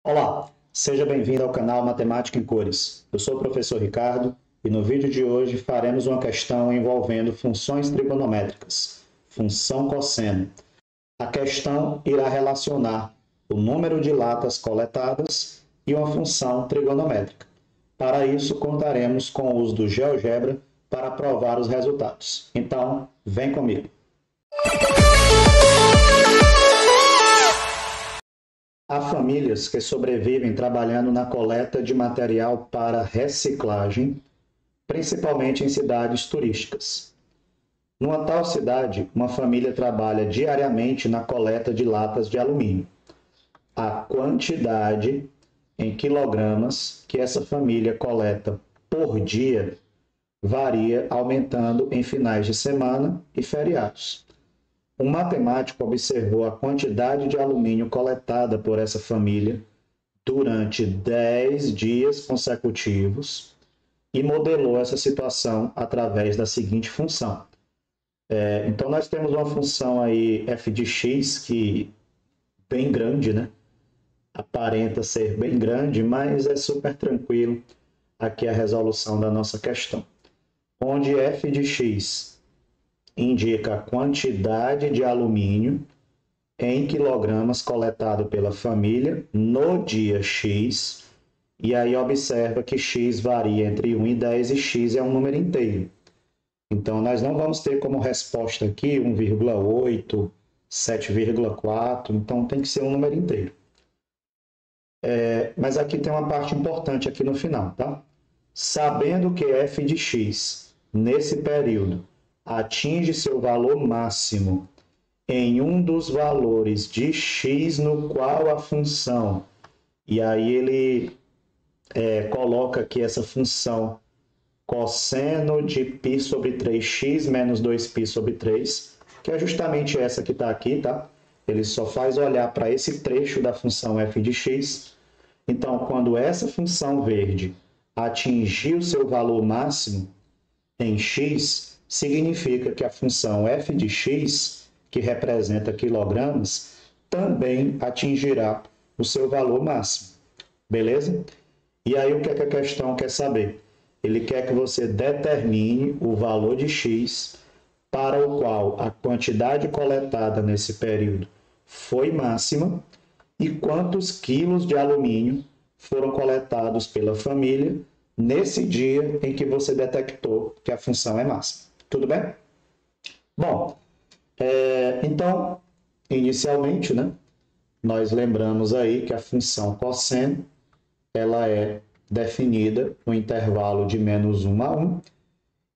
Olá, seja bem-vindo ao canal Matemática em Cores. Eu sou o professor Ricardo e no vídeo de hoje faremos uma questão envolvendo funções trigonométricas, função cosseno. A questão irá relacionar o número de latas coletadas e uma função trigonométrica. Para isso, contaremos com o uso do GeoGebra para provar os resultados. Então, vem comigo! Há famílias que sobrevivem trabalhando na coleta de material para reciclagem, principalmente em cidades turísticas. Numa tal cidade, uma família trabalha diariamente na coleta de latas de alumínio. A quantidade em quilogramas que essa família coleta por dia varia, aumentando em finais de semana e feriados. Um matemático observou a quantidade de alumínio coletada por essa família durante 10 dias consecutivos e modelou essa situação através da seguinte função. Então, nós temos uma função aí f de x que é bem grande, né? Aparenta ser bem grande, mas é super tranquilo aqui a resolução da nossa questão. Onde f de x indica a quantidade de alumínio em quilogramas coletado pela família no dia X, e aí observa que X varia entre 1 e 10 e X é um número inteiro. Então, nós não vamos ter como resposta aqui 1,8, 7,4, então tem que ser um número inteiro. Mas aqui tem uma parte importante aqui no final, tá? Sabendo que f de x, nesse período, atinge seu valor máximo em um dos valores de x no qual a função, e aí ele coloca aqui essa função cosseno de π sobre 3x menos 2π sobre 3, que é justamente essa que está aqui, tá? Ele só faz olhar para esse trecho da função f de x. Então, quando essa função verde atingir o seu valor máximo em x, significa que a função f de x, que representa quilogramas, também atingirá o seu valor máximo. Beleza? E aí o que é que a questão quer saber? Ele quer que você determine o valor de x para o qual a quantidade coletada nesse período foi máxima e quantos quilos de alumínio foram coletados pela família nesse dia em que você detectou que a função é máxima. Tudo bem? Bom, então, inicialmente, né, nós lembramos aí que a função cosseno ela é definida no intervalo de menos 1 a 1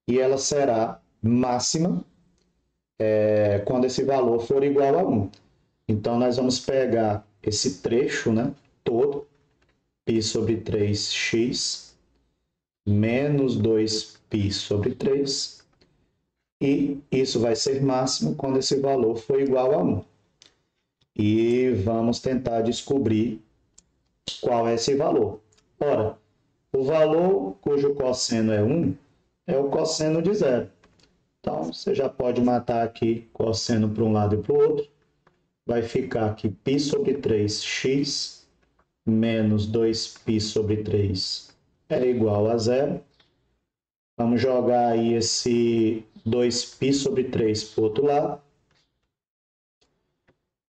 e ela será máxima quando esse valor for igual a 1. Então, nós vamos pegar esse trecho, né, todo, π sobre 3x menos 2π sobre 3, e isso vai ser máximo quando esse valor for igual a 1. E vamos tentar descobrir qual é esse valor. Ora, o valor cujo cosseno é 1 é o cosseno de zero. Então, você já pode matar aqui cosseno para um lado e para o outro. Vai ficar aqui π sobre 3x menos 2π sobre 3 é igual a zero. Vamos jogar aí esse 2π sobre 3 para o outro lado.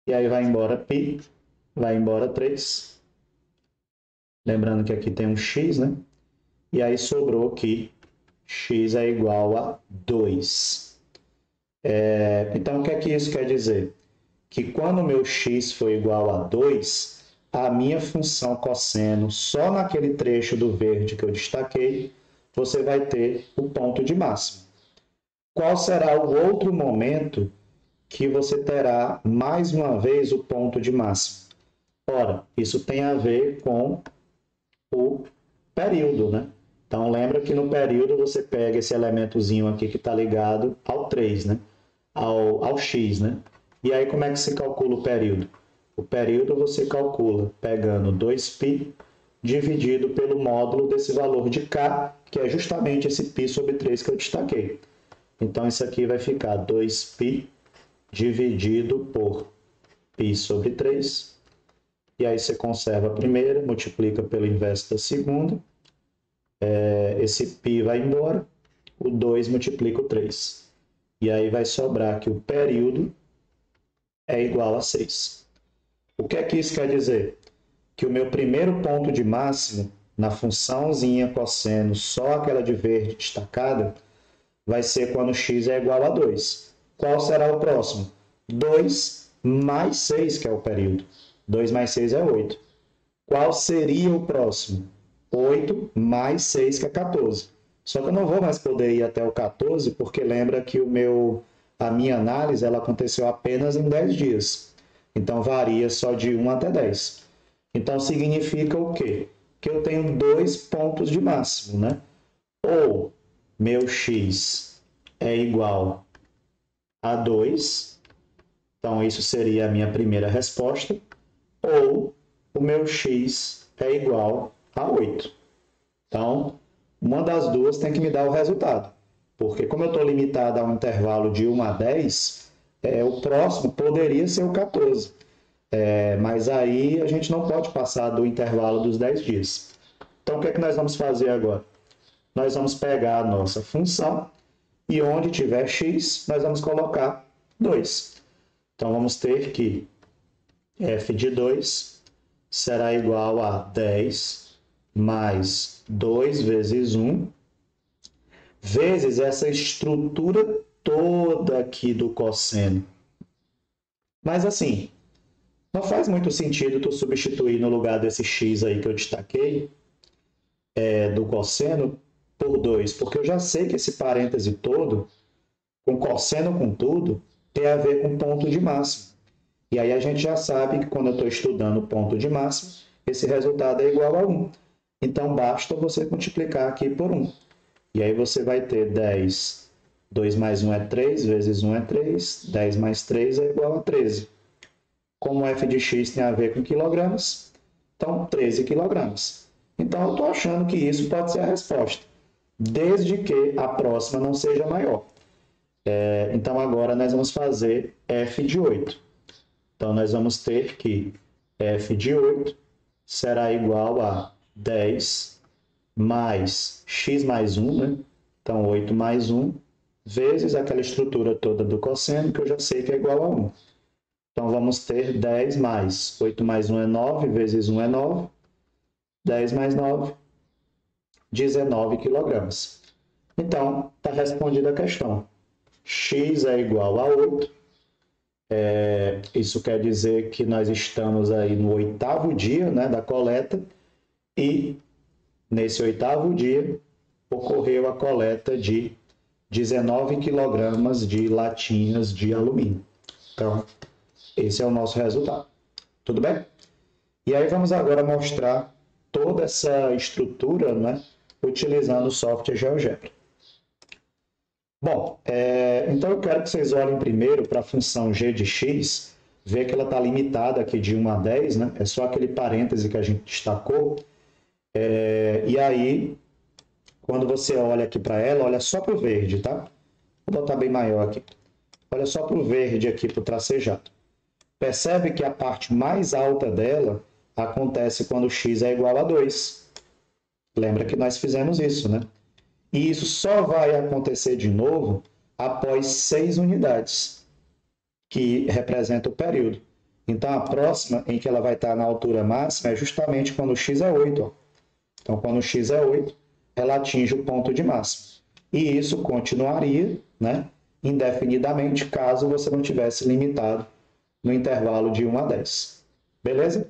E aí vai embora π, vai embora 3. Lembrando que aqui tem um x, né? E aí sobrou que x é igual a 2. Então, o que é que isso quer dizer? Que quando o meu x for igual a 2, a minha função cosseno, só naquele trecho do verde que eu destaquei, você vai ter o ponto de máximo. Qual será o outro momento que você terá mais uma vez o ponto de máximo? Ora, isso tem a ver com o período, né? Então, lembra que no período você pega esse elementozinho aqui que está ligado ao 3, né? Ao x, né? E aí, como é que se calcula o período? O período você calcula pegando 2π dividido pelo módulo desse valor de k, que é justamente esse π sobre 3 que eu destaquei. Então, isso aqui vai ficar 2π dividido por π sobre 3 E aí você conserva a primeira, multiplica pelo inverso da segunda. Esse π vai embora. O 2 multiplica o 3. E aí vai sobrar que o período é igual a 6. O que é que isso quer dizer? Que o meu primeiro ponto de máximo na funçãozinha cosseno, só aquela de verde destacada, vai ser quando x é igual a 2. Qual será o próximo? 2 mais 6, que é o período. 2 mais 6 é 8. Qual seria o próximo? 8 mais 6, que é 14. Só que eu não vou mais poder ir até o 14, porque lembra que a minha análise ela aconteceu apenas em 10 dias. Então, varia só de 1 até 10. Então, significa o quê? Que eu tenho 2 pontos de máximo, né? Ou meu x é igual a 2, então isso seria a minha primeira resposta, ou o meu x é igual a 8. Então, uma das duas tem que me dar o resultado, porque como eu estou limitado a um intervalo de 1 a 10, o próximo poderia ser o 14. Mas aí a gente não pode passar do intervalo dos 10 dias. Então, o que é que nós vamos fazer agora? Nós vamos pegar a nossa função e onde tiver x, nós vamos colocar 2. Então, vamos ter que f de 2 será igual a 10 mais 2 vezes 1, vezes essa estrutura toda aqui do cosseno. Mas assim, não faz muito sentido tu substituir no lugar desse x aí que eu destaquei, do cosseno, por 2, porque eu já sei que esse parêntese todo, com cosseno com tudo, tem a ver com ponto de máximo. E aí a gente já sabe que quando eu estou estudando o ponto de máximo, esse resultado é igual a 1. Então, basta você multiplicar aqui por 1. E aí você vai ter 10, 2 mais 1 é 3, vezes 1 é 3, 10 mais 3 é igual a 13. Como f de x tem a ver com quilogramas, então 13 quilogramas. Então, eu estou achando que isso pode ser a resposta, desde que a próxima não seja maior. Então, agora nós vamos fazer f de 8. Então, nós vamos ter que f de 8 será igual a 10 mais x mais 1, né? Então, 8 mais 1, vezes aquela estrutura toda do cosseno, que eu já sei que é igual a 1. Então, vamos ter 10 mais 8 mais 1 é 9, vezes 1 é 9. 10 mais 9, 19 quilogramas. Então, está respondida a questão. X é igual a 8. Isso quer dizer que nós estamos aí no 8º dia, né, da coleta, e nesse 8º dia ocorreu a coleta de 19 quilogramas de latinhas de alumínio. Então, esse é o nosso resultado. Tudo bem? E aí vamos agora mostrar toda essa estrutura, né, utilizando o software GeoGebra. Bom, então eu quero que vocês olhem primeiro para a função g de x, ver que ela está limitada aqui de 1 a 10, né? É só aquele parêntese que a gente destacou. E aí, quando você olha aqui para ela, olha só para o verde, tá? Vou botar bem maior aqui. Olha só para o verde aqui, para o tracejado. Percebe que a parte mais alta dela acontece quando x é igual a 2. Lembra que nós fizemos isso, né? E isso só vai acontecer de novo após 6 unidades, que representa o período. Então, a próxima em que ela vai estar na altura máxima é justamente quando o x é 8. Ó. Então, quando o x é 8, ela atinge o ponto de máximo. E isso continuaria, né, indefinidamente, caso você não tivesse limitado no intervalo de 1 a 10. Beleza?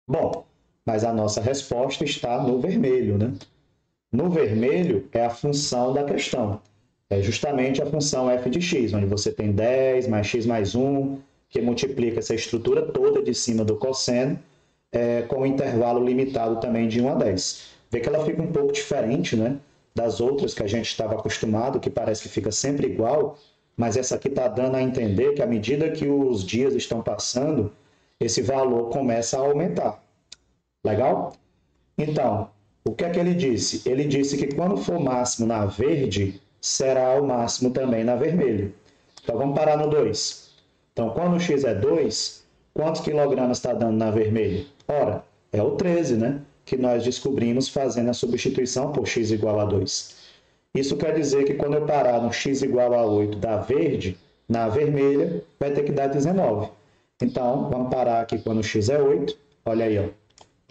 Bom, mas a nossa resposta está no vermelho, né? No vermelho é a função da questão. É justamente a função f de x, onde você tem 10 mais x mais 1, que multiplica essa estrutura toda de cima do cosseno, com um intervalo limitado também de 1 a 10. Vê que ela fica um pouco diferente, né, das outras que a gente estava acostumado, que parece que fica sempre igual, mas essa aqui está dando a entender que à medida que os dias estão passando, esse valor começa a aumentar. Legal? Então, o que é que ele disse? Ele disse que quando for máximo na verde, será o máximo também na vermelho. Então, vamos parar no 2. Então, quando o x é 2, Quantos quilogramas está dando na vermelha? Ora, é o 13, né? Que nós descobrimos fazendo a substituição por x igual a 2. Isso quer dizer que quando eu parar no x igual a 8 da verde, na vermelha, vai ter que dar 19. Então, vamos parar aqui quando o x é 8. Olha aí, ó.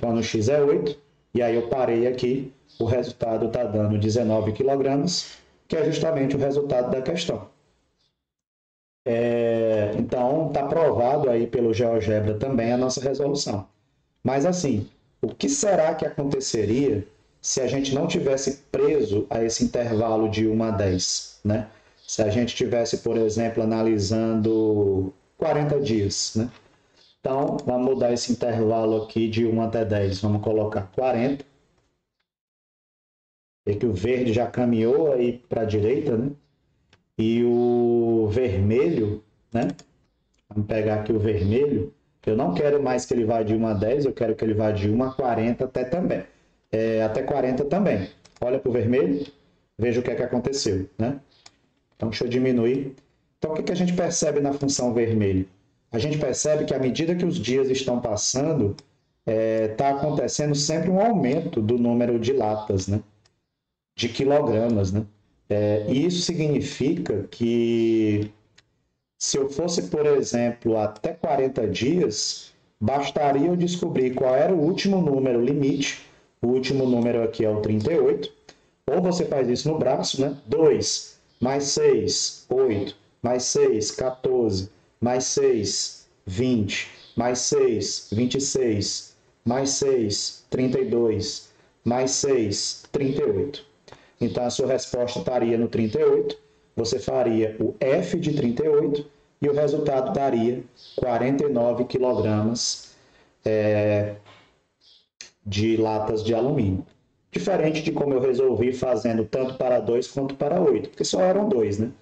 Quando o x é 8, e aí eu parei aqui, o resultado está dando 19 quilogramas, que é justamente o resultado da questão. Então, está provado aí pelo GeoGebra também a nossa resolução. Mas assim, o que será que aconteceria se a gente não tivesse preso a esse intervalo de 1 a 10, né? Se a gente tivesse, por exemplo, analisando 40 dias, né? Então, vamos mudar esse intervalo aqui de 1 até 10. Vamos colocar 40. Vê que o verde já caminhou aí para a direita, né? E o vermelho, né? Vamos pegar aqui o vermelho. Eu não quero mais que ele vá de 1 a 10, eu quero que ele vá de 1 a 40 até também. Até 40 também. Olha para o vermelho, veja o que é que aconteceu, né? Então, deixa eu diminuir. Então, o que a gente percebe na função vermelho? A gente percebe que à medida que os dias estão passando, está acontecendo sempre um aumento do número de latas, né? De quilogramas, né? E isso significa que se eu fosse, por exemplo, até 40 dias, bastaria eu descobrir qual era o último número limite. O último número aqui é o 38. Ou você faz isso no braço, né? 2 mais 6, 8, mais 6, 14, mais 6, 20, mais 6, 26, mais 6, 32, mais 6, 38. Então, a sua resposta estaria no 38, você faria o F de 38 e o resultado daria 49 quilogramas de latas de alumínio. Diferente de como eu resolvi fazendo tanto para 2 quanto para 8, porque só eram 2, né?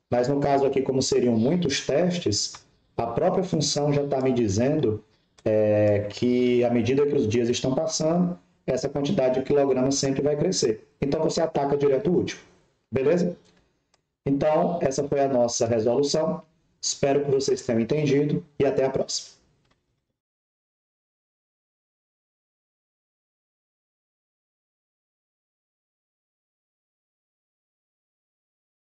Mas no caso aqui, como seriam muitos testes, a própria função já está me dizendo que à medida que os dias estão passando, essa quantidade de quilogramas sempre vai crescer. Então, você ataca direto o último. Beleza? Então, essa foi a nossa resolução. Espero que vocês tenham entendido e até a próxima.